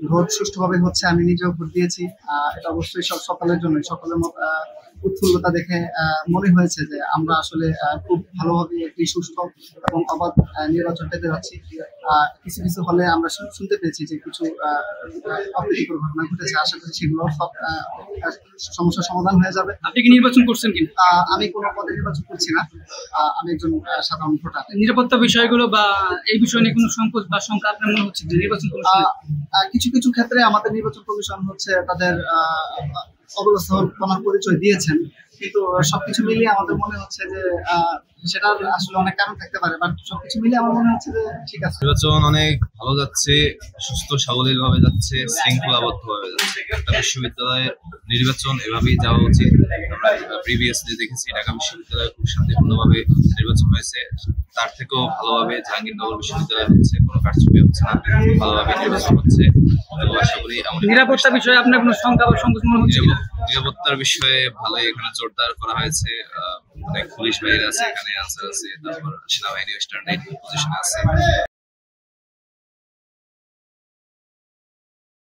Vote সুষ্ঠুভাবে হচ্ছে, আমি নিজেও ভোট দিয়েছি। এটা অবশ্যই সকলের জন্য, সকলের উৎফুল্লতা দেখে মনে হয়েছে যে আমরা আসলে খুব ভালোভাবে একটি সুষ্ঠু এবং অবাধ নির্বাচন পেতে যাচ্ছি। কিছু কিছু হলে আমরা শুনতে পেয়েছি যে কিছু অপ্রীতিকর ঘটনা ঘটেছে, আশা করি সেগুলো সব সমস্যার সমাধান হয়ে যাবে। আপনি কি নির্বাচন করছেন কি? আমি কোনো পদে নির্বাচন করছি না, আমি একজন সাধারণ ভোটার। নিরাপত্তা বিষয়গুলো বা এই বিষয় নিয়ে কোনো সংকোচ বা শঙ্কা আপনার মনে হচ্ছে যে নির্বাচন কমিশন? কিছু কিছু ক্ষেত্রে আমাদের নির্বাচন কমিশন হচ্ছে তাদের অব্যবস্থাপনার পরিচয় দিয়েছেন, কিন্তু সবকিছু মিলিয়ে আমাদের মনে হচ্ছে যে সেটার আসলে অনেক কারণ থাকতে পারে, বাট সবকিছু মিলিয়ে আমার মনে হচ্ছে যে ঠিক আছে। নির্বাচন অনেক ভালো যাচ্ছে, সুস্থ সাবলীল ভাবে যাচ্ছে, শৃঙ্খলাবদ্ধ ভাবে যাচ্ছে। একটা বিশ্ববিদ্যালয়ের নির্বাচন এভাবেই যাওয়া উচিত। আমরা প্রিভিয়াসলি দেখেছি ঢাকা বিশ্ববিদ্যালয়ে খুব শান্তিপূর্ণভাবে নির্বাচন হয়েছে, তার থেকেও ভালোভাবে জাহাঙ্গীরনগর বিশ্ববিদ্যালয় হচ্ছে, কোনো কারচুপি হচ্ছে না, ভালোভাবে নির্বাচন হচ্ছে। আশা করি নিরাপত্তা বিষয়ে আপনার কোনো শঙ্কা বা সংকোচ মনে হচ্ছে? নিরাপত্তার বিষয়ে ভালোই এখানে জোরদার করা হয়েছে। অনেক পুলিশ বাহিনী আছে, এখানে আনসার আছে, তারপর সেনাবাহিনী ওয়েস্টার্ন পজিশনে আছে।